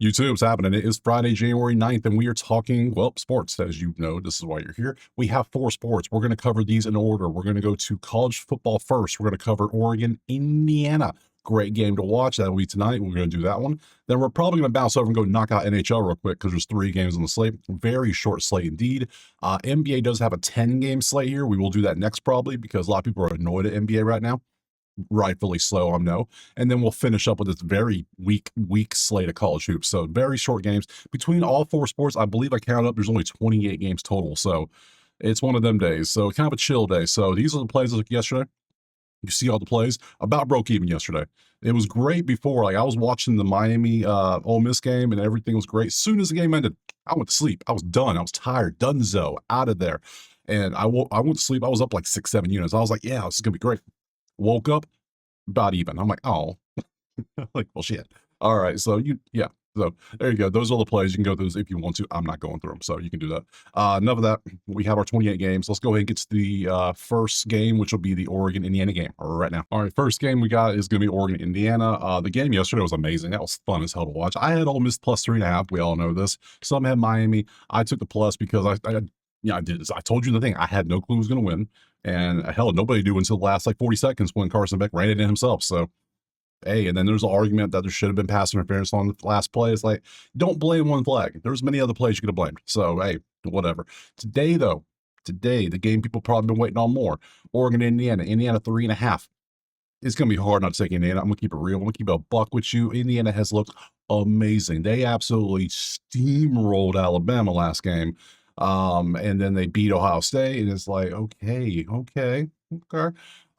YouTube's happening. It is Friday, January 9th, and we are talking, well, sports. As you know, this is why you're here. We have four sports. We're going to cover these in order. We're going to go to college football first. We're going to cover Oregon, Indiana. Great game to watch. That'll be tonight. We're going to do that one. Then we're probably going to bounce over and go knock out NHL real quick because there's 3 games on the slate. Very short slate indeed. NBA does have a 10-game slate here. We will do that next probably because a lot of people are annoyed at NBA right now. Rightfully slow, I know. And then we'll finish up with this very weak slate of college hoops. So very short games between all 4 sports. I believe I counted up. There's only 28 games total. So it's one of them days. So kind of a chill day. So these are the plays I took yesterday. You see all the plays. About broke even yesterday. It was great before. Like I was watching the Miami Ole Miss game and everything was great. As soon as the game ended, I went to sleep. I was done. I was tired. Donezo out of there. And I went to sleep. I was up like 6-7 units. I was like, yeah, this is gonna be great. Woke up about even. I'm like, oh, like, well, shit. All right. So yeah. So there you go. Those are the plays. You can go through those if you want to. I'm not going through them. So you can do that. Enough of that. We have our 28 games. Let's go ahead and get to the first game, which will be the Oregon, Indiana game right now. All right. First game we got is going to be Oregon, Indiana. The game yesterday was amazing. That was fun as hell to watch. I had Ole Miss plus 3.5. We all know this. Some had Miami. I took the plus because I did this. I told you the thing. I had no clue who was going to win. And hell, nobody knew until the last like 40 seconds when Carson Beck ran it in himself. So, hey, and then there's an argument that there should have been pass interference on the last play. It's like, don't blame one flag. There's many other plays you could have blamed. So, hey, whatever. Today, the game people probably been waiting on more. Oregon, Indiana 3.5. It's going to be hard not to take Indiana. I'm going to keep it real. I'm going to keep it a buck with you. Indiana has looked amazing. They absolutely steamrolled Alabama last game. And then they beat Ohio State, and it's like, okay.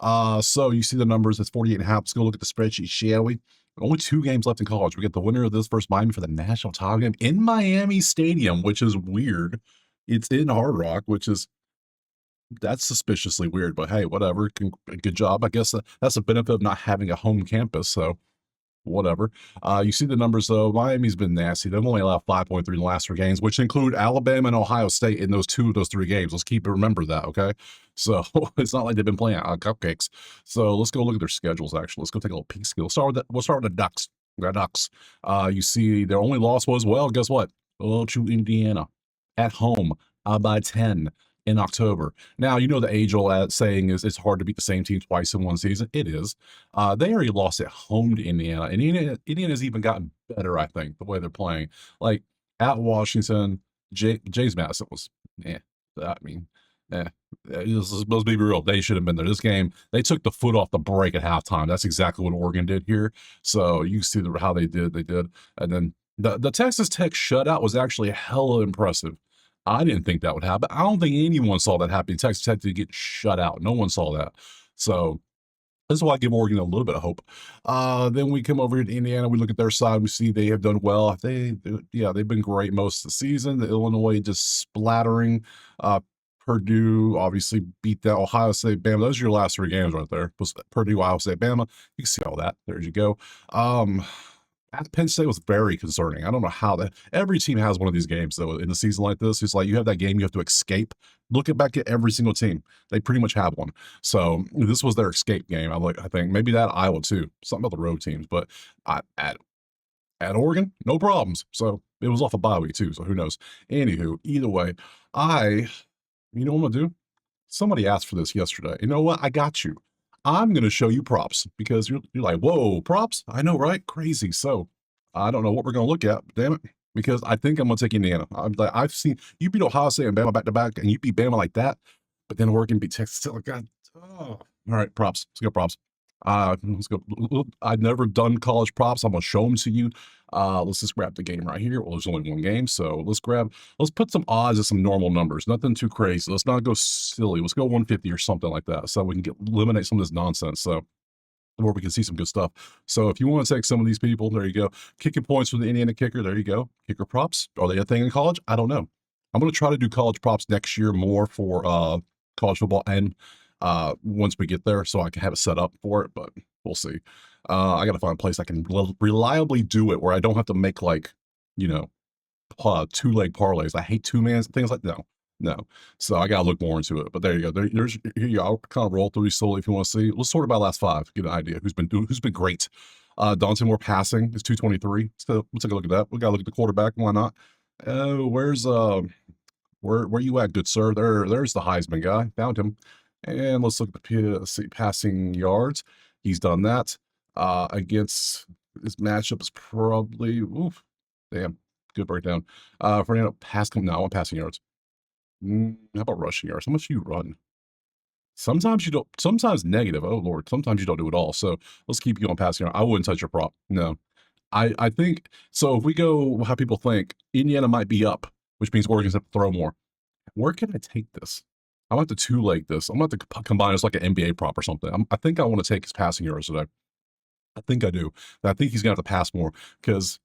So you see the numbers, it's 48.5. Let's go look at the spreadsheet, shall we? Only 2 games left in college. We get the winner of this versus Miami for the national title game in Miami Stadium, which is weird. It's in Hard Rock, that's suspiciously weird, but hey, whatever. Good job. I guess that's the benefit of not having a home campus. So whatever. You see the numbers though. Miami's been nasty. They've only allowed 5.3 in the last 3 games, which include Alabama and Ohio State in those 3 games. Let's remember that, okay? So it's not like they've been playing cupcakes. So let's go look at their schedules. Actually, let's go take a little peek. We'll start with the Ducks. The Ducks. You see their only loss was, well, guess what? Oh, to Indiana at home by 10. In October. Now, you know the age-old saying is it's hard to beat the same team twice in one season. It is. They already lost at home to Indiana, and Indiana's even gotten better, I think, the way they're playing. Like, at Washington, James Madison was, let's be real. They should have been there. This game, they took the foot off the brake at halftime. That's exactly what Oregon did here. So you see how they did. And then the Texas Tech shutout was actually hella impressive. I didn't think that would happen. I don't think anyone saw that happen. Texas Tech to get shut out. No one saw that. So this is why I give Oregon a little bit of hope. Then we come over here to Indiana. We look at their side. We see they have done well. They've been great most of the season. The Illinois just splattering. Purdue obviously beat that. Ohio State, Bama. Those are your last 3 games right there. Purdue, Ohio State, Bama. You can see all that. There you go. At Penn State was very concerning. I don't know how that. Every team has one of these games though in a season like this. It's like you have that game you have to escape. Look back at every single team. They pretty much have one. So this was their escape game. I think maybe that Iowa too. Something about the road teams, but at Oregon, no problems. So it was off a bye week too. So who knows? Anywho, either way, you know what I'm gonna do? Somebody asked for this yesterday. You know what? I got you. I'm going to show you props because you're like, whoa, props? I know, right? Crazy. So I don't know what we're going to look at, damn it, because I think I'm going to take Indiana. I've seen you beat Ohio State and Bama back to back, and you beat Bama like that, but then Oregon beat Texas. Still, God, all right, props. Let's go props. Let's go. I've never done college props. I'm going to show them to you. Let's just grab the game right here. Well, there's only one game, so let's put some odds and some normal numbers. Nothing too crazy. Let's not go silly. Let's go 150 or something like that, so we can eliminate some of this nonsense. So where we can see some good stuff. So if you want to take some of these people, there you go. Kicking points for the Indiana kicker. There you go. Kicker props. Are they a thing in college? I don't know. I'm going to try to do college props next year more for college football and once we get there, so I can have it set up for it, but we'll see. I got to find a place I can reliably do it where I don't have to make 2-leg parlays. I hate 2-man things like no. So I got to look more into it, but there you go. Here you go. I'll kind of roll through slowly if you want to see. Let's sort it by last 5, get an idea who's been great. Dante Moore passing is 223. So we'll take a look at that. We gotta look at the quarterback. Why not? Where's where you at, good sir? There's the Heisman guy. Found him. And let's look at let's see, passing yards. He's done that. Against this matchup is probably oof. Damn, good breakdown. Fernando pass come now. I want passing yards. How about rushing yards? How much do you run? Sometimes you don't. Sometimes negative. Oh Lord. Sometimes you don't do it all. So let's keep you on passing yard. I wouldn't touch your prop. No. I think so. If we go how people think, Indiana might be up, which means Oregon's have to throw more. Where can I take this? I want to two-leg this. I'm going to have to combine as like an NBA prop or something. I think I want to take his passing yards today. I think I do. I think he's going to have to pass more because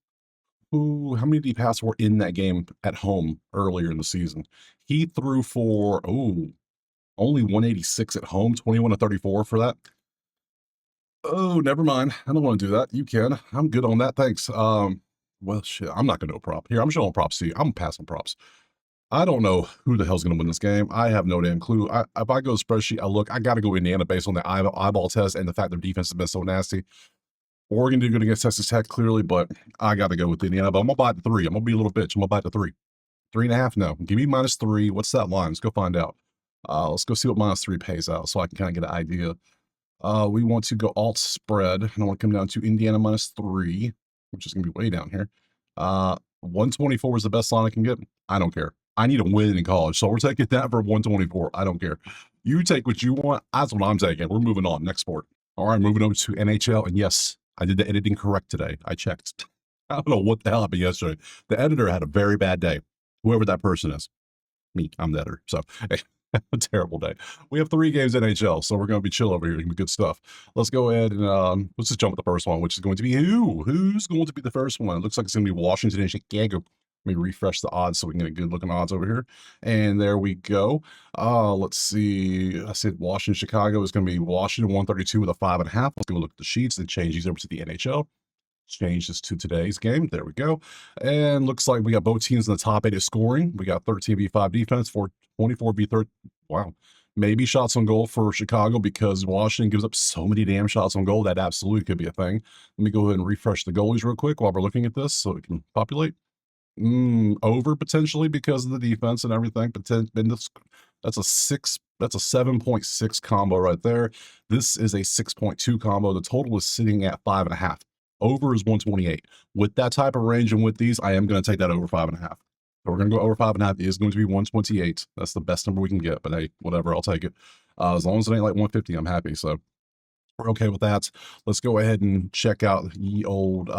how many did he pass for in that game at home earlier in the season? He threw for, only 186 at home, 21 to 34 for that. Oh, never mind. I don't want to do that. You can. I'm good on that. Thanks. Well, shit. I'm not going to do a prop here. I'm showing props to you. I'm passing props. I don't know who the hell's going to win this game. I have no damn clue. If I go spreadsheet, I got to go Indiana based on the eyeball test and the fact their defense has been so nasty. Oregon did good against Texas Tech, clearly, but I got to go with Indiana. But I'm going to buy the 3. I'm going to be a little bitch. I'm going to buy the 3. 3.5? No. Give me -3. What's that line? Let's go find out. Let's go see what -3 pays out so I can kind of get an idea. We want to go alt spread, and I want to come down to Indiana -3, which is going to be way down here. 124 is the best line I can get. I don't care. I need a win in college, so we're taking that for 124. I don't care. You take what you want. That's what I'm taking. We're moving on. Next sport. All right, moving over to NHL. And yes, I did the editing correct today. I checked. I don't know what the hell happened yesterday. The editor had a very bad day. Whoever that person is. Me. I'm the editor. So a terrible day. We have 3 games NHL, so we're going to be chill over here. It's going to be good stuff. Let's go ahead and let's just jump at the first one, which is going to be who? Who's going to be the first one? It looks like it's going to be Washington and Chicago. Let me refresh the odds so we can get a good looking odds over here. And there we go. Let's see. I said Washington, Chicago is going to be Washington 132 with a 5.5. Let's go look at the sheets and change these over to the NHL. Change this to today's game. There we go. And looks like we got both teams in the top 8 at scoring. We got 13v5 defense, 24v30. Wow. Maybe shots on goal for Chicago because Washington gives up so many damn shots on goal. That absolutely could be a thing. Let me go ahead and refresh the goalies real quick while we're looking at this so it can populate. Over potentially because of the defense and everything. But that's a 7.6 combo right there. This is a 6.2 combo. The total is sitting at 5.5. Over is 128. With that type of range and with these, I am going to take that over 5.5. So we're going to go over 5.5. It is going to be 128. That's the best number we can get. But hey, whatever, I'll take it. As long as it ain't like 150, I'm happy. So we're okay with that. Let's go ahead and check out the old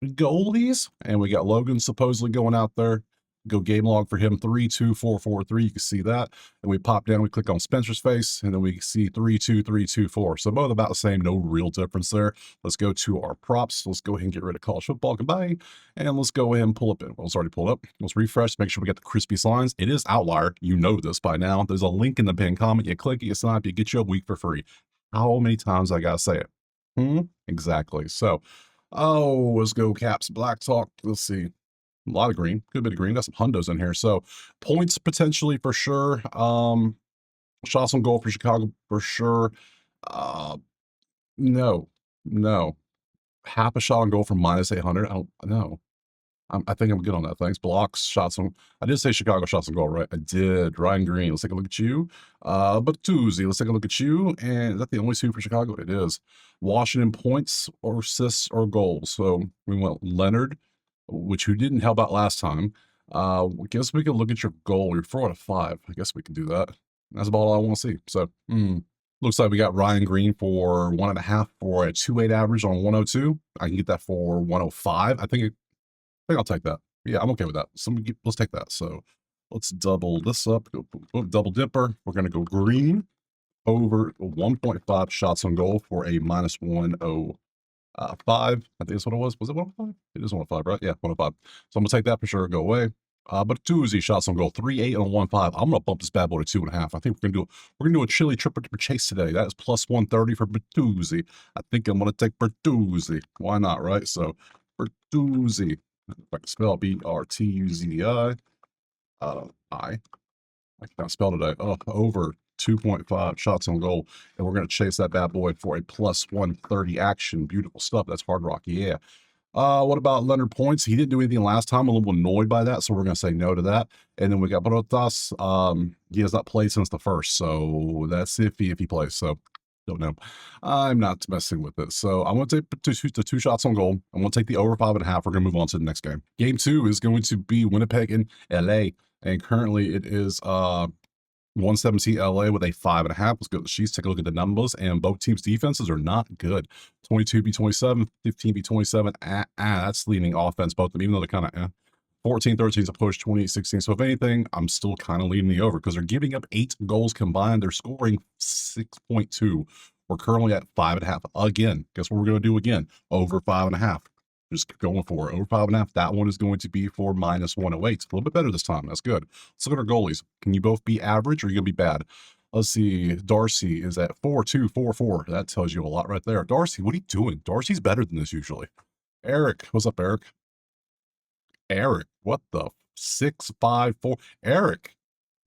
goalies. And we got Logan supposedly going out there. Go game log for him 3-2-4-4-3. You can see that. And we pop down, we click on Spencer's face, and then we see 3-2-3-2-4. So both about the same, no real difference there. Let's go to our props. Let's go ahead and get rid of college football. Goodbye. And let's go ahead and pull up. Well, it's already pulled up. Let's refresh, make sure we got the crispy lines. It is Outlier. You know this by now. There's a link in the pinned comment. You click it, you sign up, you get you a week for free. How many times I gotta say it? Exactly. So, let's go Caps Black Talk. Let's see. A lot of green, good bit of green. Got some hundos in here. So points potentially for sure. Shots on goal for Chicago for sure. No. Half a shot on goal for -800. I don't know. I think I'm good on that. Thanks. Blocks, shots on. I did say Chicago shots on goal, right? I did. Ryan Green. Let's take a look at you. Bertuzzi. Let's take a look at you. And is that the only 2 for Chicago? It is. Washington points or assists or goals. So we went Leonard, which you didn't help out last time. I guess we can look at your goal. You're 4 out of 5. I guess we can do that. That's about all I want to see. So, looks like we got Ryan Green for 1.5 for a 2.8 average on 102. I can get that for 105. I think I'll take that. Yeah, I'm okay with that. Let's take that. So let's double this up. Go double dipper. We're gonna go green over 1.5 shots on goal for a -105. I think that's what it was. Was it 105? It is 105, right? Yeah, 105. So I'm gonna take that for sure. Go away. But Tuesday shots on goal, 3.8 and 1.5. I'm gonna bump this bad boy to 2.5. I think we're gonna do a chili triple chase today. That is plus 130 for Bertuzzi. I think I'm gonna take Bertuzzi. Why not, right? So Bertuzzi. If I can spell Bertuzzi. I cannot spell today. Over 2.5 shots on goal, and we're going to chase that bad boy for a plus 130 action. Beautiful stuff. That's Hard Rock. Yeah. What about Leonard Points? He didn't do anything last time. I'm a little annoyed by that, so we're going to say no to that. And then we got Brotas. He has not played since the first, so that's iffy if he plays. So don't know. I'm not messing with it. So I'm going to take the two shots on goal. I'm going to take the over 5.5. We're going to move on to the next game. Game 2 is going to be Winnipeg and LA, and currently it is 117 LA with a 5.5. Let's go to the sheets, take a look at the numbers, and both teams' defenses are not good. 22-27, 15-27. That's leaning offense, both of them, even though they're kind of 14-13 is a push, 28-16. So if anything, I'm still kind of leading the over because they're giving up 8 goals combined. They're scoring 6.2. We're currently at 5.5. Again, guess what we're going to do again? Over 5.5. Just going for it. Over 5.5. That one is going to be for minus 108. It's a little bit better this time. That's good. Let's look at our goalies. Can you both be average or are you going to be bad? Let's see. Darcy is at 4.244. That tells you a lot right there. Darcy, what are you doing? Darcy's better than this usually. Eric, what's up, Eric? Eric, what the 6.54? Eric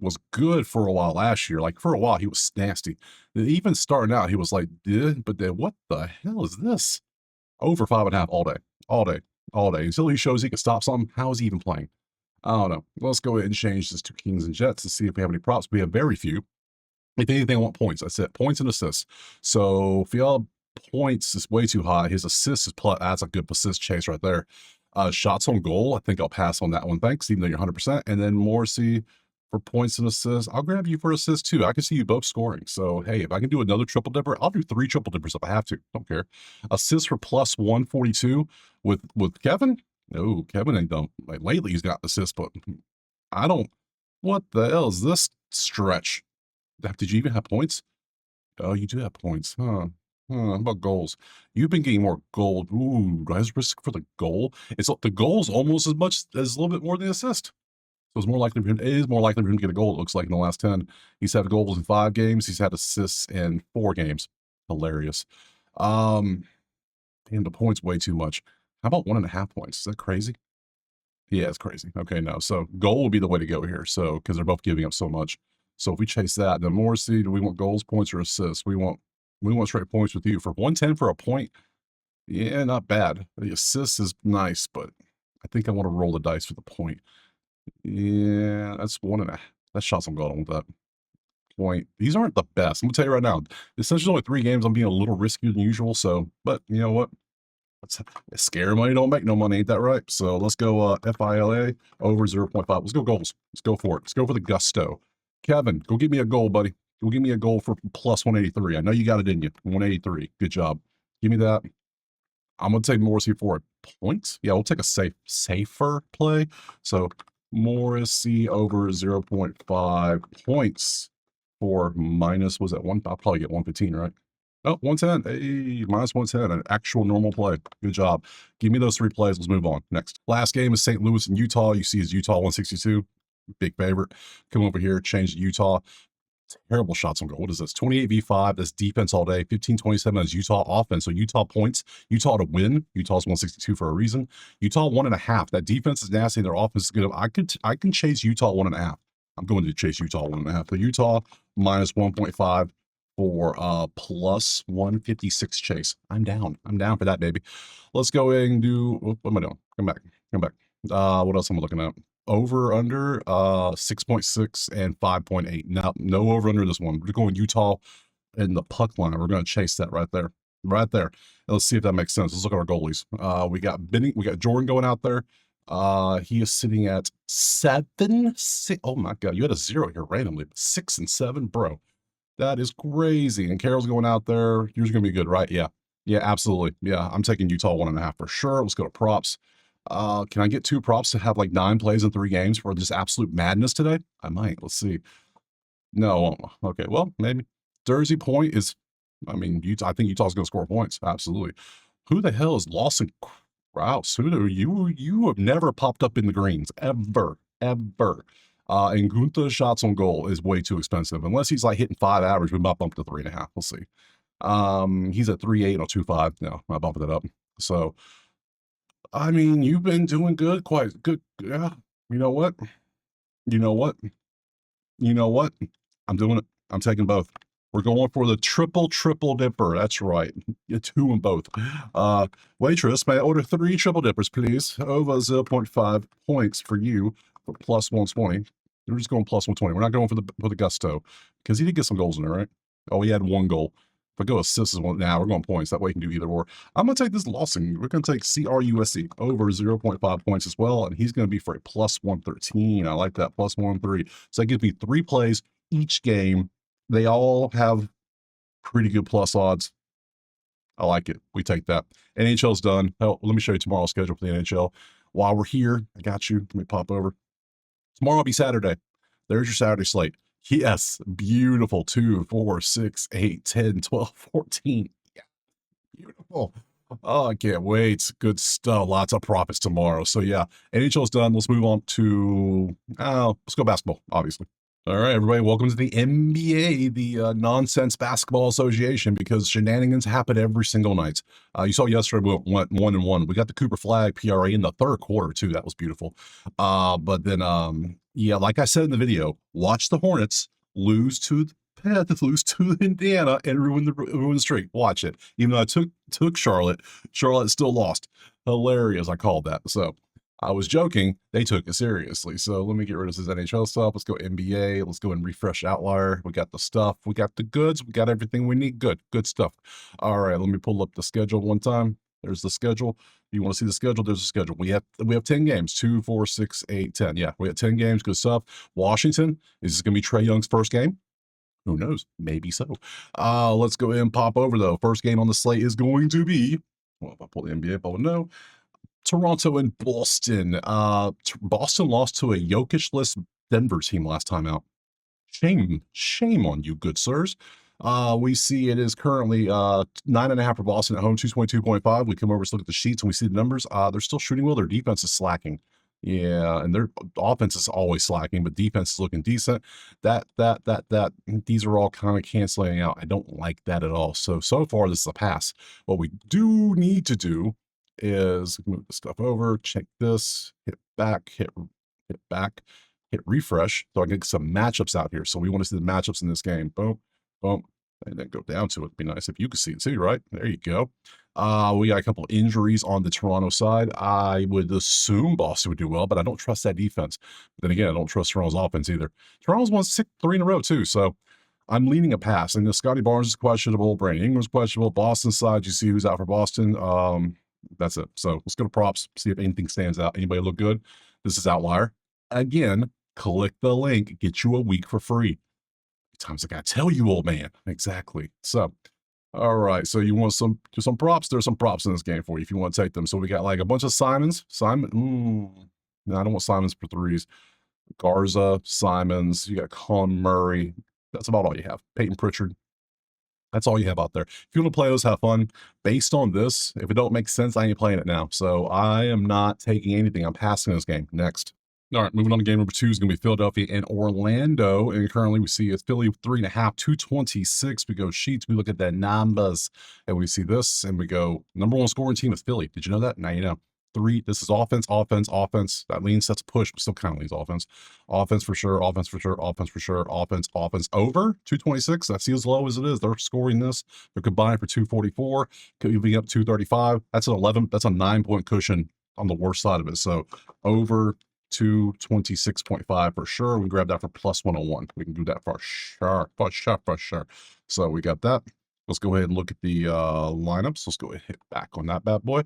was good for a while last year. Like for a while, he was nasty. Even starting out, he was like, but then what the hell is this? Over 5.5 all day, all day, all day. Until he shows he can stop something. How is he even playing? I don't know. Let's go ahead and change this to Kings and Jets to see if we have any props. We have very few. If anything, I want points. That's it. Points and assists. So if y'all points is way too high, his assists is plus. That's a good assist chase right there. Shots on goal. I think I'll pass on that one. Thanks, even though you're 100%. And then Morrissey for points and assists. I'll grab you for assists too. I can see you both scoring. So hey, if I can do another triple dipper, I'll do 3 triple dippers if I have to. Don't care. Assists for plus 142 with Kevin. No, Kevin ain't done. Like lately, he's got assists, but I don't. What the hell is this stretch? Did you even have points? Oh, you do have points, huh? How about goals? You've been getting more gold. Ooh, rise risk for the goal. It's the goal's almost as much as a little bit more than the assist. So it's more likely for him. It is more likely for him to get a goal. It looks like in the last 10, he's had goals in 5 games. He's had assists in 4 games. Hilarious. And the points way too much. How about 1.5 points? Is that crazy? Yeah, it's crazy. Okay, no. So goal would be the way to go here. So because they're both giving up so much. So if we chase that, then Morrissey, do we want goals, points, or assists? We want straight points with you for 110 for a point. Yeah, not bad. The assist is nice, but I think I want to roll the dice for the point. Yeah, that's 1.5. That shot's on goal. I want that point. These aren't the best. I'm gonna tell you right now. Essentially, only 3 games. I'm being a little riskier than usual. So, but you know what? Scary money don't make no money, ain't that right? So let's go FILA over 0.5. Let's go goals. Let's go for it. Let's go for the gusto. Kevin, go get me a goal, buddy. Go give me a goal for plus 183. I know you got it in you. 183. Good job. Give me that. I'm gonna take Morrissey for a point. Yeah, we'll take a safer play. So Morrissey over 0.5 points for minus, was that one? I'll probably get 115, right? Oh, 110. Hey, minus 110. An actual normal play. Good job. Give me those 3 plays. Let's move on. Next. Last game is St. Louis and Utah. You see is Utah 162. Big favorite. Come over here, change to Utah. Terrible shots on goal. What is this? 28v5. That's defense all day. 15-27 is Utah offense. So Utah points. Utah to win. Utah's 162 for a reason. Utah 1.5. That defense is nasty. Their offense is good. I can chase Utah 1.5. I'm going to chase Utah 1.5. The Utah minus 1.5 for plus 156 chase. I'm down. I'm down for that, baby. Let's go ahead and do. What am I doing? Come back. Come back. What else am I looking at? Over under 6.6 and 5.8. Now, no over under this one. We're going Utah in the puck line. We're going to chase that right there. Right there. Let's see if that makes sense. Let's look at our goalies. We got Benny, we got Jordan going out there. He is sitting at 7. 6, oh my god, you had a 0 here randomly. 6 and 7, bro. That is crazy. And Carroll's going out there. Yours gonna be good, right? Yeah. Yeah, absolutely. Yeah, I'm taking Utah 1.5 for sure. Let's go to props. Can I get 2 props to have like 9 plays in 3 games for just absolute madness today? I might. Let's see. No. Okay. Well, maybe. Jersey point is, I mean, Utah. I think Utah's going to score points. Absolutely. Who the hell is Lawson Krause? Who do you have never popped up in the greens ever. And Gunther's shots on goal is way too expensive. Unless he's like hitting 5 average, we might bump to 3.5. We'll see. He's at 3.8 or 2.5. No, I bumped it up. So, I mean, you've been doing good, quite good. Yeah. You know what? You know what? You know what? I'm doing it. I'm taking both. We're going for the triple dipper. That's right. Get 2 in both. Waitress, may I order 3 triple dippers, please? Over 0.5 points for you for plus 120. We're just going plus 120. We're not going for the gusto because he did get some goals in there, right? Oh, he had 1 goal. If I go assists, now we're going points. That way you can do either or. I'm going to take this Lawson. We're going to take CRUSC over 0.5 points as well, and he's going to be for a plus 113. I like that, plus 113. So that gives me 3 plays each game. They all have pretty good plus odds. I like it. We take that. NHL's done. Hell, let me show you tomorrow's schedule for the NHL. While we're here, I got you. Let me pop over. Tomorrow will be Saturday. There's your Saturday slate. Yes, beautiful. 2, 4, 6, 8, 10, 12, 14. Yeah, beautiful. Oh, I can't wait. Good stuff. Lots of profits tomorrow. So yeah, NHL's done. Let's move on to, let's go basketball, obviously. All right, everybody, welcome to the NBA, the Nonsense Basketball Association, because shenanigans happen every single night. You saw yesterday we went 1-1. We got the Cooper Flag PRA in the third quarter, too. That was beautiful. But then, yeah, like I said in the video, watch the Hornets lose to the Pets, lose to Indiana, and ruin the streak. Watch it. Even though I took Charlotte still lost. Hilarious, I called that. So I was joking. They took it seriously. So let me get rid of this NHL stuff. Let's go NBA. Let's go and refresh Outlier. We got the stuff. We got the goods. We got everything we need. Good stuff. All right, let me pull up the schedule one time. There's the schedule. You want to see the schedule? There's the schedule. We have 10 games. 2, 4, 6, 8, 10. Yeah, we have 10 games. Good stuff. Washington. Is this going to be Trae Young's first game? Who knows? Maybe so. Let's go ahead and pop over, though. First game on the slate is going to be, well, if I pull the NBA up, I would know. Toronto and Boston. Boston lost to a Jokic-less Denver team last time out. Shame on you, good sirs. We see it is currently 9.5 for Boston at home, 222.5. We come over to look at the sheets and we see the numbers. They're still shooting well. Their defense is slacking. Yeah, and their offense is always slacking, but defense is looking decent. These are all kind of canceling out. I don't like that at all. So far, this is a pass. What we do need to do is move the stuff over, check this, hit back, hit back, hit refresh, so I can get some matchups out here. So we want to see the matchups in this game. Boom, boom, and then go down to it. It'd be nice if you could see it too, right? There you go. We got a couple injuries on the Toronto side. I would assume Boston would do well, but I don't trust that defense. But then again, I don't trust Toronto's offense either. Toronto's won 3 in a row too, so I'm leaning a pass. And Scotty Barnes is questionable. Brandon Ingram's questionable. Boston side, you see who's out for Boston. That's it. So let's go to props, see if anything stands out. Anybody look good? This is Outlier. Again, click the link, get you a week for free. Times I gotta tell you, old man. Exactly. So, all right. So you want some props? There's some props in this game for you if you want to take them. So we got like a bunch of Simons. No, I don't want Simons for 3s. Garza, Simons. You got Colin Murray. That's about all you have. Peyton Pritchard. That's all you have out there. If you want to play those, have fun. Based on this, if it don't make sense, I ain't playing it now. So I am not taking anything. I'm passing this game. Next. All right, moving on to game number 2 is going to be Philadelphia and Orlando. And currently we see it's Philly 3.5, 226. We go sheets. We look at the numbers and we see this and we go, number 1 scoring team is Philly. Did you know that? Now you know. 3, this is offense. That leans, that's push, but still kind of leans offense. Offense for sure, offense over 226. I see as low as it is. They're scoring this. They're combined for 244. Could be up 235. That's an 9-point cushion on the worst side of it. So over 226.5 for sure. We grab that for plus 101. We can do that for sure. So we got that. Let's go ahead and look at the lineups. Let's go ahead and hit back on that bad boy.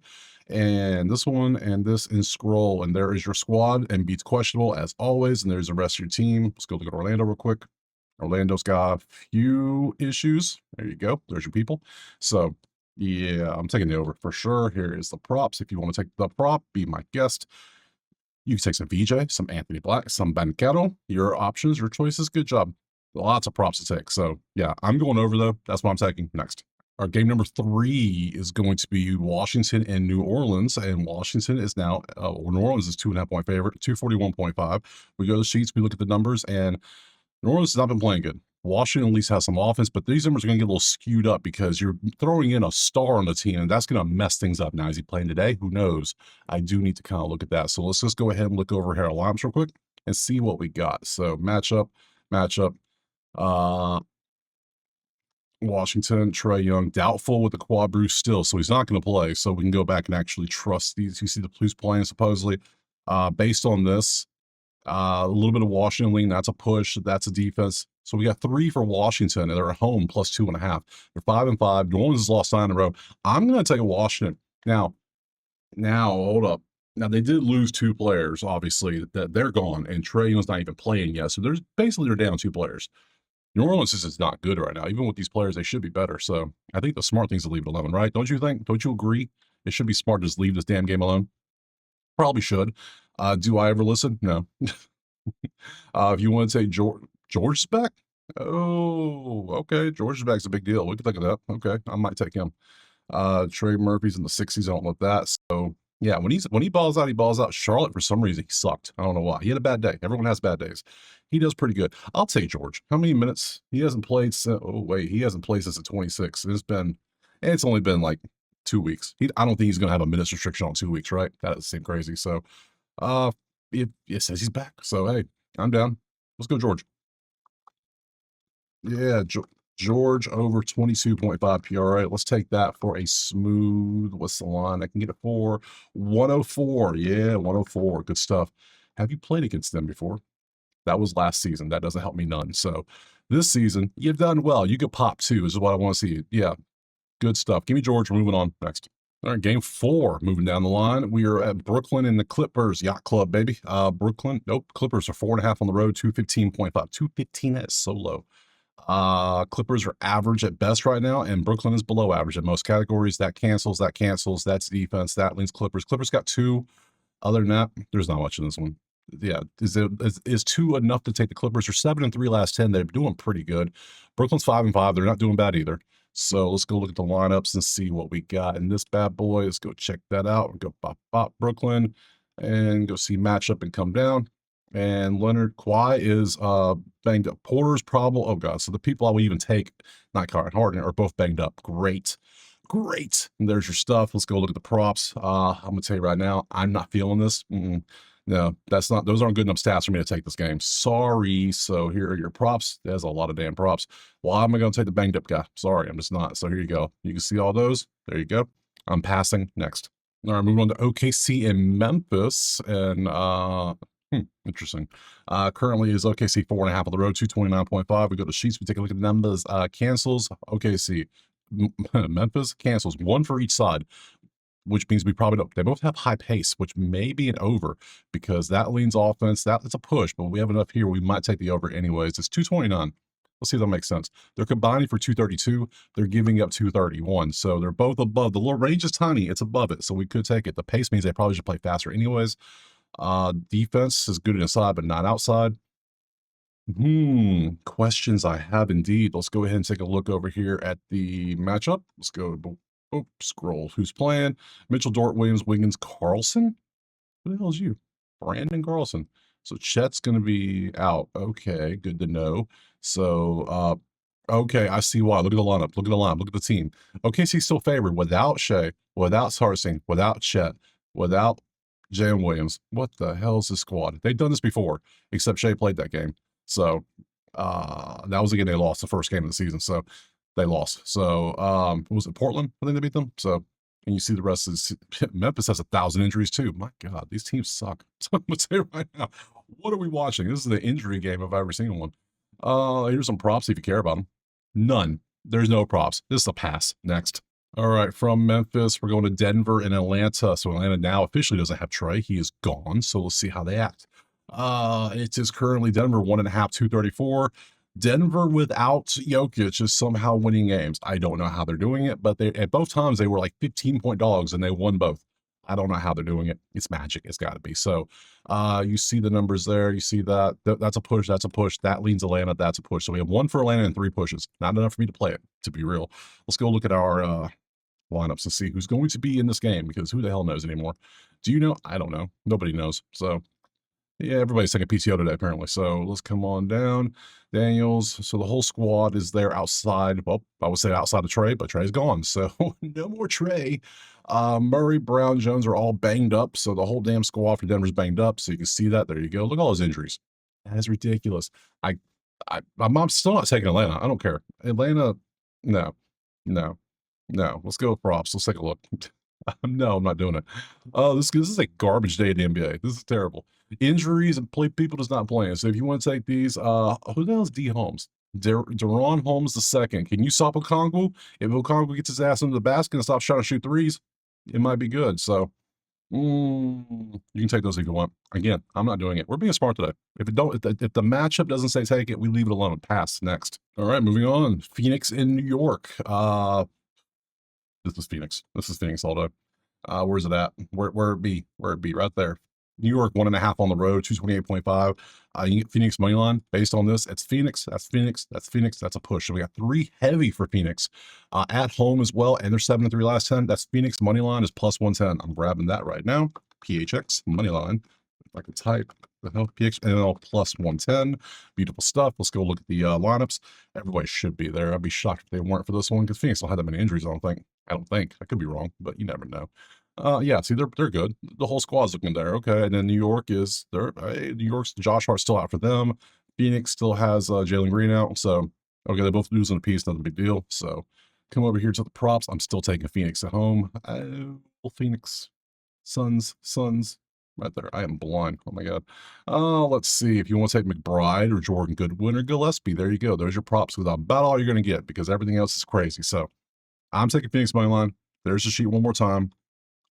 And this one and this and scroll. And there is your squad. And beats questionable as always. And there's the rest of your team. Let's go look at Orlando real quick. Orlando's got a few issues. There you go. There's your people. So yeah, I'm taking it over for sure. Here is the props. If you want to take the prop, be my guest. You can take some VJ, some Anthony Black, some Banchero. Your options, your choices. Good job. Lots of props to take. So yeah, I'm going over though. That's what I'm taking next. Our game number 3 is going to be Washington and New Orleans. And Washington is now, New Orleans is 2.5-point favorite, 241.5. We go to the sheets, we look at the numbers, and New Orleans has not been playing good. Washington at least has some offense, but these numbers are going to get a little skewed up because you're throwing in a star on the team, and that's going to mess things up. Now, is he playing today? Who knows? I do need to kind of look at that. So let's just go ahead and look over here at lineups real quick and see what we got. So matchup. Washington, Trae Young, doubtful with the quad bruise still, so he's not going to play. So we can go back and actually trust these. You see the who's playing supposedly. Based on this, a little bit of Washington lean. That's a push. That's a defense. So we got 3 for Washington, and they're at home plus 2.5. They're 5-5. New Orleans has lost 9 in a row. I'm going to take a Washington. Now, hold up. Now they did lose 2 players, obviously, that they're gone, and Trae Young's not even playing yet. So there's basically they're down 2 players. New Orleans is not good right now. Even with these players, they should be better. So I think the smart thing is to leave it alone, right? Don't you think? Don't you agree? It should be smart to just leave this damn game alone. Probably should. Do I ever listen? No. If you want to say George's back, oh, okay. George's back's a big deal. We could think of that. Okay, I might take him. Trey Murphy's in the 60s. I don't love that. So yeah, when he balls out, he balls out. Charlotte, for some reason, he sucked. I don't know why. He had a bad day. Everyone has bad days. He does pretty good. I'll take George. How many minutes? He hasn't played since, oh wait, he hasn't played since the 26. It's only been like 2 weeks. I don't think he's gonna have a minutes restriction on 2 weeks, right? That doesn't seem crazy. So it says he's back. So hey, I'm down. Let's go, George. Yeah, George over 22.5 PRA. Let's take that for a smooth. What's the line? I can get it for 104. Yeah, 104. Good stuff. Have you played against them before? That was last season. That doesn't help me none. So this season, you've done well. You could pop 2 is what I want to see. Yeah, good stuff. Give me George. We're moving on next. All right, game 4, moving down the line. We are at Brooklyn and the Clippers Yacht Club, baby. Brooklyn, nope. Clippers are 4.5 on the road, 215.5. 215, that's so low. Clippers are average at best right now, and Brooklyn is below average in most categories. That cancels. That's defense. That leans Clippers. Clippers got 2. Other than that, there's not much in this one. Yeah, is 2 enough to take the Clippers? They're 7-3 last 10. They're doing pretty good. Brooklyn's 5-5. They're not doing bad either. So let's go look at the lineups and see what we got in this bad boy. Let's go check that out. Go pop Brooklyn and go see matchup and come down. And Leonard Kawhi is banged up. Porter's probably, oh god. So the people I would even take, not Kyle Harden, are both banged up. Great. And there's your stuff. Let's go look at the props. I'm gonna tell you right now, I'm not feeling this. No, those aren't good enough stats for me to take this game. Sorry. So here are your props. There's a lot of damn props. Why am I going to take the banged up guy? Sorry, I'm just not. So here you go. You can see all those. There you go. I'm passing. Next. All right, moving on to OKC and Memphis. And interesting. Currently is OKC 4.5 on the road, 229.5. We go to sheets. We take a look at the numbers. Cancels. OKC. Memphis cancels 1 for each side, which means we probably don't. They both have high pace, which may be an over because that leans offense. That's a push, but we have enough here. We might take the over anyways. It's 229. Let's see if that makes sense. They're combining for 232. They're giving up 231. So they're both above. The little range is tiny. It's above it. So we could take it. The pace means they probably should play faster anyways. Defense is good inside, but not outside. Questions I have indeed. Let's go ahead and take a look over here at the matchup. Let's go. Oh, scroll. Who's playing? Mitchell, Dort, Williams, Wiggins, Carlson? Who the hell is you? Brandon Carlson. So Chet's going to be out. Okay, good to know. So, okay, I see why. Look at the lineup. Look at the lineup. Look at the team. OKC's still favored without Shea, without Sarsing, without Chet, without Jalen Williams. What the hell is this squad? They've done this before, except Shea played that game. So, that was again, they lost the first game of the season. So, they lost. So, was it Portland? I think they beat them. So, and you see the rest is Memphis has 1,000 injuries too. My God, these teams suck. So I'm gonna say right now, what are we watching? This is the injury game if I've ever seen one. Here's some props if you care about them. None. There's no props. This is a pass. Next. All right, from Memphis, we're going to Denver and Atlanta. So Atlanta now officially doesn't have Trey. He is gone. So we'll see how they act. It is currently Denver 1.5, 234. Denver without Jokic is somehow winning games. I don't know how they're doing it, but they at both times they were like 15-point dogs and they won both. I don't know how they're doing it. It's magic. It's got to be. So you see the numbers there. You see that. That's a push. That's a push. That leans Atlanta. That's a push. So we have 1 for Atlanta and 3 pushes. Not enough for me to play it, to be real. Let's go look at our lineups and see who's going to be in this game because who the hell knows anymore? Do you know? I don't know. Nobody knows. So yeah, everybody's taking PTO today, apparently. So let's come on down. Daniels. So the whole squad is there outside. Well, I would say outside of Trey, but Trey's gone. So no more Trey. Murray, Brown, Jones are all banged up. So the whole damn squad for Denver's banged up. So you can see that. There you go. Look at all his injuries. That is ridiculous. I'm still not taking Atlanta. I don't care. Atlanta, No, no, no. Let's go with props. Let's take a look. No, I'm not doing it. Oh, this is a garbage day in the NBA. This is terrible. Injuries and people just not playing. So if you want to take these, who the hell is D Holmes? Deron Holmes the second. Can you stop Okongwu? If Okongwu gets his ass into the basket and stops trying to shoot threes, it might be good. So you can take those if you want. Again, I'm not doing it. We're being smart today. If the matchup doesn't say take it, we leave it alone. Pass next. All right, moving on. Phoenix in New York. This is Phoenix. This is Phoenix all day. Where's it at? Where it be? Where it be? Right there. New York 1.5 on the road, 228.5. You can get Phoenix money line based on this. It's Phoenix. That's Phoenix. That's Phoenix. That's a push. So we got 3 heavy for Phoenix at home as well. And they're 7-3 last 10. That's Phoenix money line is plus 110. I'm grabbing that right now. PHX money line. If I can type the hell PX and plus 110. Beautiful stuff. Let's go look at the lineups. Everybody should be there. I'd be shocked if they weren't for this one because Phoenix don't have that many injuries. I don't think. I could be wrong, but you never know. Yeah, see, they're good. The whole squad's looking there. Okay, and then New York is there. New York's Josh Hart's still out for them. Phoenix still has Jalen Green out. So okay, they're both losing a piece. Not a big deal. So come over here to the props. I'm still taking Phoenix at home. Phoenix Suns right there. I am blind. Oh my god. Let's see if you want to take McBride or Jordan Goodwin or Gillespie. There you go. There's your props. Because about all you're going to get because everything else is crazy. So I'm taking Phoenix money line. There's the sheet one more time.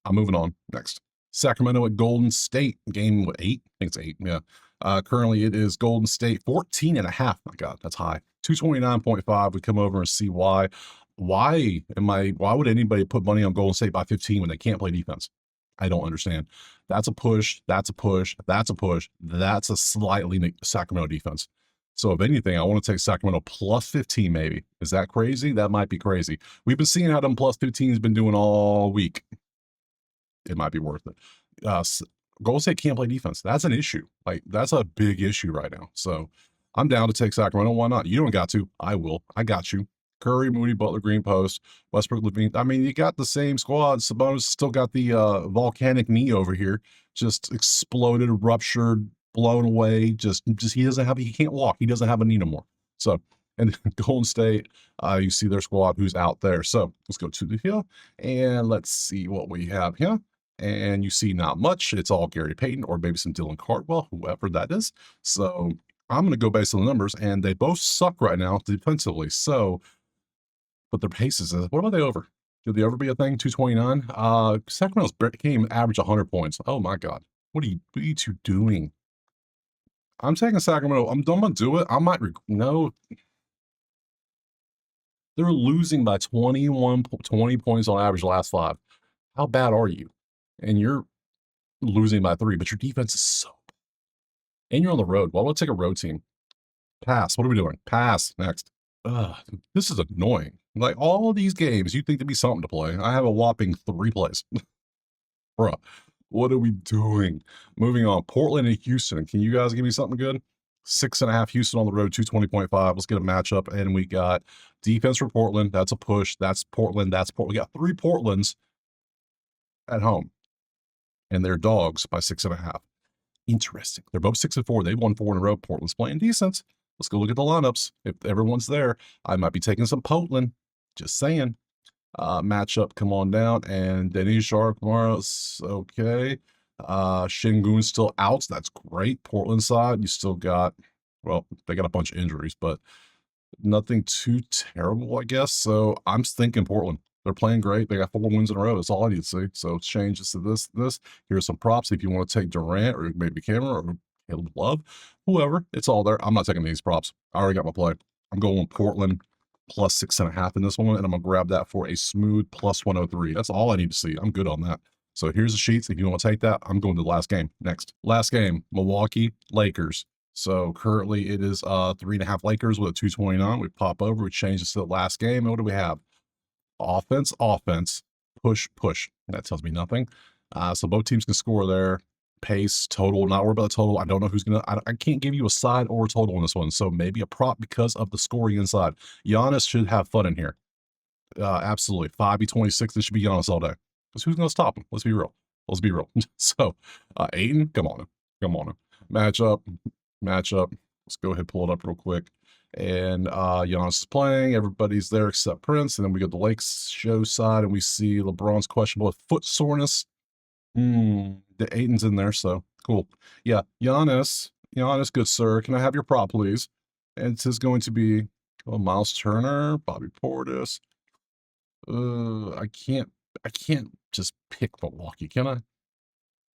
I'm moving on. Next. Sacramento at Golden State. Game, what, 8? I think it's 8, yeah. Currently, it is Golden State 14.5. My God, that's high. 229.5. We come over and see why. Why would anybody put money on Golden State by 15 when they can't play defense? I don't understand. That's a push. That's a push. That's a push. That's a slightly Sacramento defense. So if anything, I want to take Sacramento plus 15 maybe. Is that crazy? That might be crazy. We've been seeing how them plus 15 has been doing all week. It might be worth it. Golden State can't play defense. That's an issue. Like, that's a big issue right now. So I'm down to take Sacramento. Why not? You don't got to. I will. I got you. Curry, Moody, Butler, Green Post, Westbrook, Levine. I mean, you got the same squad. Sabonis still got the volcanic knee over here. Just exploded, ruptured, blown away. Just he can't walk. He doesn't have a knee no more. So, and Golden State, you see their squad who's out there. So let's go to the here and let's see what we have here. And you see not much. It's all Gary Payton or maybe some Dylan Cardwell, whoever that is. So I'm going to go based on the numbers, and they both suck right now defensively. So, but their paces, what about they over? Did they ever be a thing? 229? Sacramento's game average 100 points. Oh my God. What are you two doing? I'm taking Sacramento. I'm going to do it. I might, no. They're losing by 20 points on average last 5. How bad are you? And you're losing by 3, but your defense is so bad. And you're on the road. Why would I take a road team? Pass. What are we doing? Pass. Next. This is annoying. Like, all of these games, you'd think there'd be something to play. I have a whopping 3 plays. Bruh, what are we doing? Moving on. Portland and Houston. Can you guys give me something good? 6.5 Houston on the road, 220.5. Let's get a matchup. And we got defense for Portland. That's a push. That's Portland. That's Portland. We got 3 Portlands at home. And they're dogs by 6.5. Interesting. They're both 6-4. They've won 4 in a row. Portland's playing decent. Let's go look at the lineups. If everyone's there, I might be taking some Portland. Just saying. Matchup, come on down. And Denny Sharp tomorrow's okay. Şengün's still out. So that's great. Portland side, you still got, well, they got a bunch of injuries, but nothing too terrible, I guess. So I'm thinking Portland. They're playing great. They got 4 wins in a row. That's all I need to see. So change this to this. Here's some props if you want to take Durant or maybe Cameron or Caleb Love, whoever. It's all there. I'm not taking these props. I already got my play. I'm going Portland plus 6.5 in this one, and I'm going to grab that for a smooth plus 103. That's all I need to see. I'm good on that. So here's the sheets. If you want to take that, I'm going to the last game. Next. Last game, Milwaukee Lakers. So currently it is 3.5 Lakers with a 229. We pop over. We change this to the last game. And what do we have? Offense, push. That tells me nothing. So both teams can score there. Pace, total, not worried about the total. I don't know who's going to, I can't give you a side or a total on this one. So maybe a prop because of the scoring inside. Giannis should have fun in here. Absolutely. 5v26, this should be Giannis all day. Because who's going to stop him? Let's be real. So, Ayton, come on. Matchup. Let's go ahead and pull it up real quick. And Giannis is playing. Everybody's there except Prince. And then we go to the Lakes show side, and we see LeBron's questionable with foot soreness. The Aiton's in there, so cool. Yeah, Giannis, good sir. Can I have your prop, please? And it is going to be Miles Turner, Bobby Portis. I can't just pick Milwaukee, can I?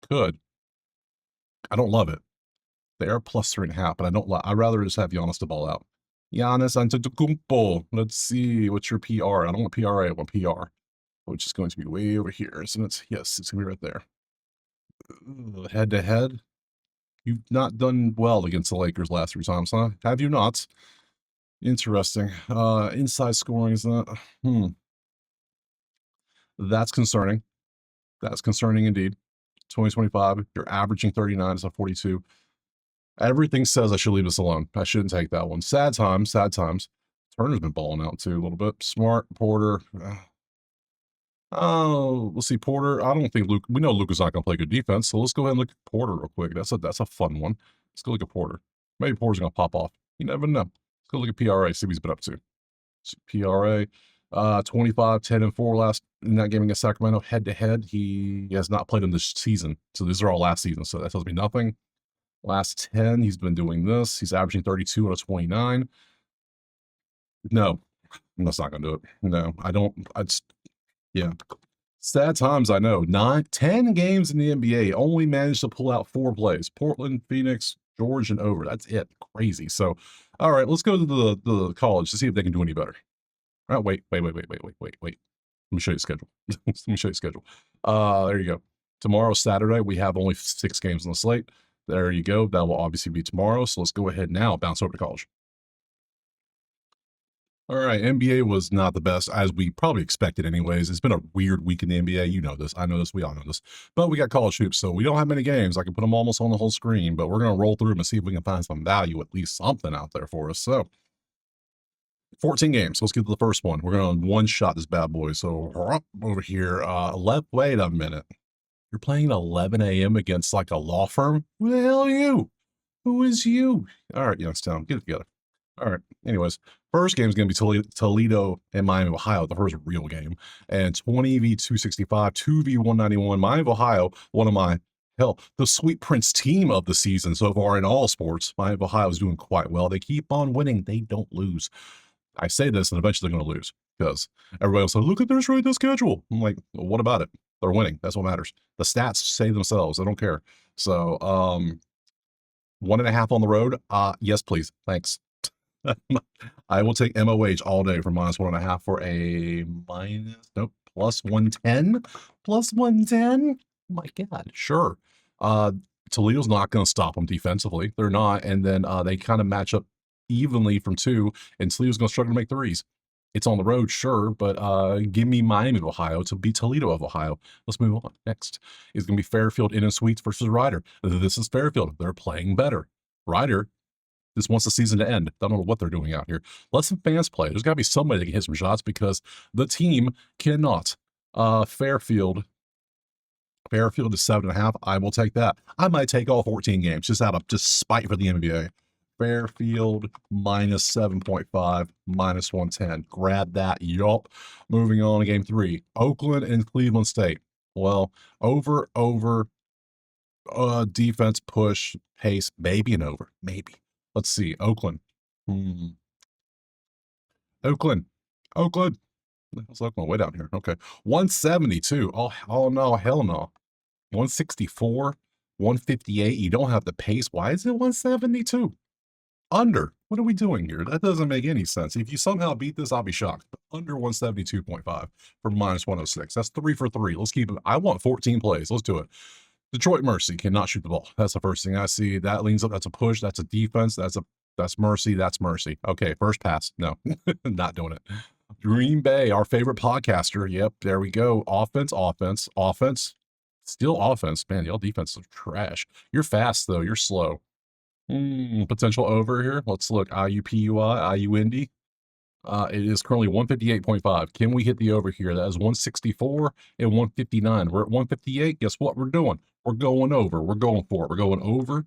Could. I don't love it. They are plus 3.5, but I don't I'd rather just have Giannis to ball out. Giannis Antetokounmpo. Let's see. What's your PR? I don't want PRA. I want PR, which is going to be way over here, isn't it? Yes, it's going to be right there. Head to head. You've not done well against the Lakers last 3 times, huh? Have you not? Interesting. Inside scoring is that? That's concerning. That's concerning indeed. 2025, you're averaging 39 as a 42. Everything says I should leave this alone. I shouldn't take that one. Sad times, sad times. Turner's been balling out too a little bit. Smart, Porter. Oh, we'll see Porter. I don't think Luke. We know Luka's not going to play good defense, so let's go ahead and look at Porter real quick. That's a fun one. Let's go look at Porter. Maybe Porter's going to pop off. You never know. Let's go look at PRA. See what he's been up to. PRA, 25, 10, and 4 last in that game against Sacramento. Head to head, he has not played in this season. So these are all last season. So that tells me nothing. Last 10, he's been doing this. He's averaging 32 out of 29. No, that's not going to do it. No, I don't. Yeah. Sad times, I know. 10 games in the NBA, only managed to pull out 4 plays. Portland, Phoenix, George, and over. That's it. Crazy. So, all right, let's go to the college to see if they can do any better. All right, wait. Let me show you the schedule. Let me show you the schedule. There you go. Tomorrow, Saturday, we have only 6 games on the slate. There you go. That will obviously be tomorrow. So let's go ahead now, bounce over to college. All right, NBA was not the best, as we probably expected anyways. It's been a weird week in the NBA. You know this. I know this. We all know this. But we got college hoops, so we don't have many games. I can put them almost on the whole screen, but we're going to roll through them and see if we can find some value, at least something out there for us. So 14 games. Let's get to the first one. We're going to one-shot this bad boy. So over here, wait a minute. You're playing at 11 a.m. against like a law firm? Who the hell are you? Who is you? All right, Youngstown, get it together. All right. Anyways, first game is going to be Toledo and Miami of Ohio, the first real game. And 20 v 265, 2 v 191. Miami of Ohio, one of my, the Sweet Prince team of the season so far in all sports. Miami of Ohio is doing quite well. They keep on winning. They don't lose. I say this, and eventually they're going to lose because everybody will say, look at their strength of schedule. I'm like, well, what about it? They're winning. That's what matters. The stats say themselves. I don't care. So, 1.5 on the road. Yes, please. Thanks. I will take MOH all day for -1.5 for a plus 110. Plus 110. Oh my God, sure. Toledo's not going to stop them defensively. They're not. And then they kind of match up evenly from 2, and Toledo's going to struggle to make threes. It's on the road, sure, but give me Miami of Ohio to beat Toledo of Ohio. Let's move on. Next is going to be Fairfield in and Sweets versus Ryder. This is Fairfield. They're playing better. Ryder just wants the season to end. Don't know what they're doing out here. Let some fans play. There's got to be somebody that can hit some shots because the team cannot. Fairfield is 7.5. I will take that. I might take all 14 games just out of spite for the NBA. Fairfield -7.5, -110. Grab that. Yup. Moving on to game 3. Oakland and Cleveland State. Well, over, defense, push, pace, maybe an over. Maybe. Let's see. Oakland. Oakland. That's Oakland way down here. Okay. 172. Oh no, hell no. 164, 158. You don't have the pace. Why is it 172? Under. What are we doing here? That doesn't make any sense. If you somehow beat this, I'll be shocked. Under 172.5 for -106. That's 3 for 3. Let's keep it. I want 14 plays. Let's do it. Detroit Mercy cannot shoot the ball. That's the first thing I see. That leans up. That's a push. That's a defense. That's Mercy. That's Mercy. Okay, first pass. No, not doing it. Green Bay, our favorite podcaster. Yep, there we go. Offense. Still offense. Man, y'all defense is trash. You're fast, though. You're slow. Potential over here. Let's look. IUPUI, IU Indy. It is currently 158.5. Can we hit the over here? That is 164 and 159. We're at 158. Guess what we're doing? We're going over. We're going for it. We're going over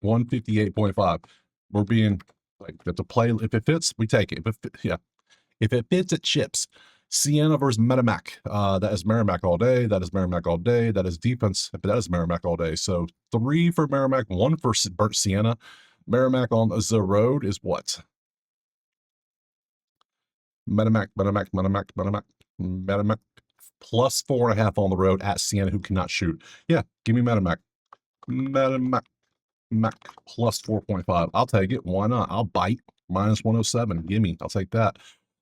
158.5. We're being Like, if the play, if it fits, we take it. Yeah, if it fits, it chips. Sienna versus Merrimack. That is Merrimack all day. That is Merrimack all day. That is defense. But that is Merrimack all day. So 3 for Merrimack, 1 for Burnt Sienna. Merrimack on the road is what? Merrimack, plus 4.5 on the road at Sienna, who cannot shoot. Yeah, give me Merrimack. Merrimack plus 4.5. I'll take it. Why not? I'll bite. Minus 107. Gimme. I'll take that.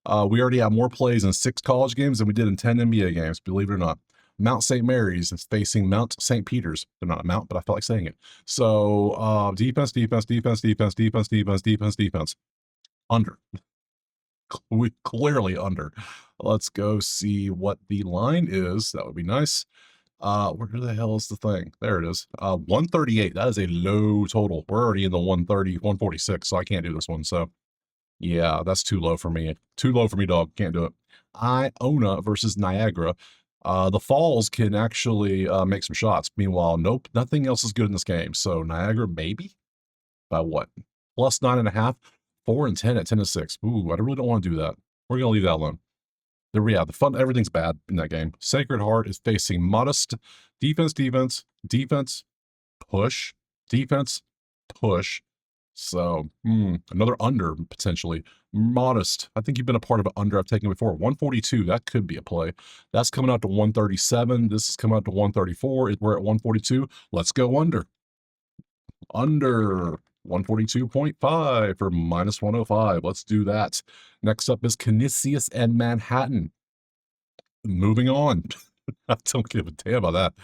We already have more plays in 6 college games than we did in 10 NBA games, believe it or not. Mount St. Mary's is facing Mount St. Peter's. They're not a Mount, but I felt like saying it. So defense. Under. We clearly under. Let's go see what the line is. That would be nice. Where the hell is the thing? There it is. 138. That is a low total. We're already in the 130, 146, so I can't do this one. So yeah, that's too low for me. Too low for me, dog. Can't do it. Iona versus Niagara. The Falls can actually make some shots. Meanwhile, nope, nothing else is good in this game. So Niagara, maybe? By what? Plus 9.5, 4 and 10 at 10-6. Ooh, I really don't want to do that. We're gonna leave that alone. There we have the fun. Everything's bad in that game. Sacred Heart is facing Modest. Defense, push, defense, push. So another under potentially. Modest. I think you've been a part of an under I've taken before. 142. That could be a play. That's coming out to 137. This is coming out to 134. We're at 142. Let's go under. Under 142.5 for minus 105. Let's do that. Next up is Canisius and Manhattan. Moving on. I don't give a damn about that.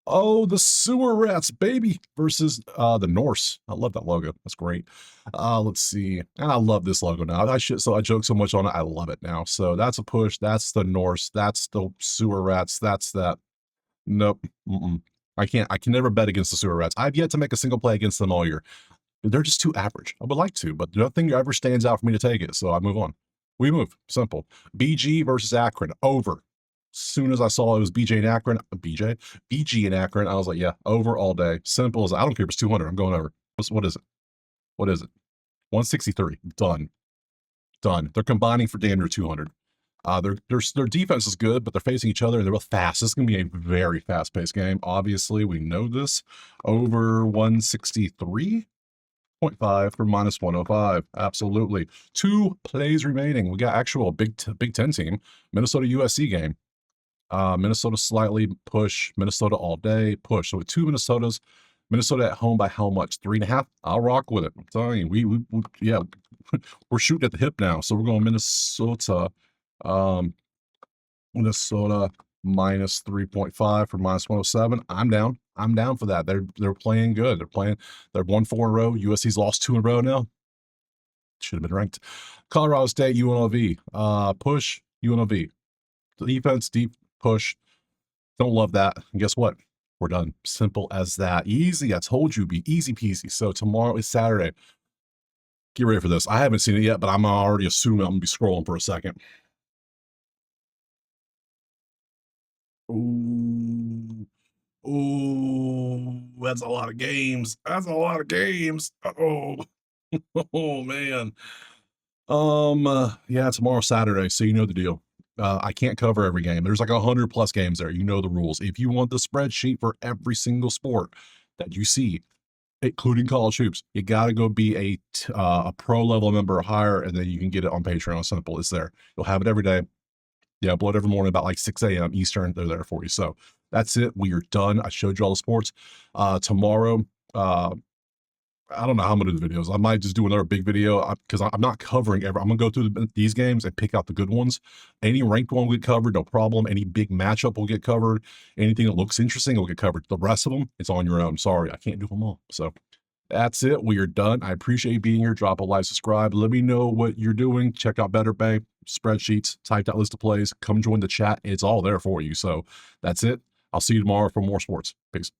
Oh, the Sewer Rats, baby, versus the Norse. I love that logo. That's great. Let's see. And I love this logo now. I joke so much on it. I love it now. So that's a push. That's the Norse. That's the Sewer Rats. That's that. Nope. I can never bet against the Sewer Rats. I've yet to make a single play against them all year. They're just too average. I would like to, but nothing ever stands out for me to take it. So I move on. We move. Simple. BG versus Akron. Over. Soon as I saw it was BG and Akron, BG and Akron, I was like, yeah, over all day. Simple as, I don't care if it's 200. I'm going over. What is it? What is it? 163. Done. Done. They're combining for damn near 200. Their defense is good, but they're facing each other and they're both fast. This is going to be a very fast-paced game. Obviously, we know this. Over 163.5 for minus 105. Absolutely. 2 plays remaining. We got actual Big Ten team, Minnesota USC game. Minnesota slightly push, Minnesota all day push. So with 2 Minnesotas, Minnesota at home by how much? 3.5. I'll rock with it. I'm telling you, we yeah, we're shooting at the hip now. So we're going Minnesota, Minnesota minus 3.5 for minus 107. I'm down. I'm down for that. They're playing good. They're won 4 in a row. USC's lost 2 in a row now. Should have been ranked. Colorado State, UNLV. Push, UNLV. Defense, deep push. Don't love that. And guess what? We're done. Simple as that. Easy. I told you, be easy peasy. So tomorrow is Saturday. Get ready for this. I haven't seen it yet, but I'm already assuming I'm going to be scrolling for a second. Ooh. Ooh. That's a lot of games. That's a lot of games. Oh. Oh, man. Yeah, tomorrow's Saturday, so you know the deal. I can't cover every game. There's like 100+ games there. You know the rules. If you want the spreadsheet for every single sport that you see, including college hoops, you got to go be a pro level member or higher, and then you can get it on Patreon. Simple. It's there. You'll have it every day. Yeah, upload every morning about like 6 a.m. Eastern. They're there for you. So that's it. We are done. I showed you all the sports. Tomorrow, I don't know how I'm gonna do the videos. I might just do another big video because I'm not covering I'm gonna go through these games and pick out the good ones. Any ranked one will get covered, no problem. Any big matchup will get covered. Anything that looks interesting will get covered. The rest of them, it's on your own. Sorry, I can't do them all. So that's it. We are done. I appreciate you being here. Drop a like, subscribe. Let me know what you're doing. Check out Better Bay, spreadsheets, type that list of plays. Come join the chat. It's all there for you. So that's it. I'll see you tomorrow for more sports. Peace.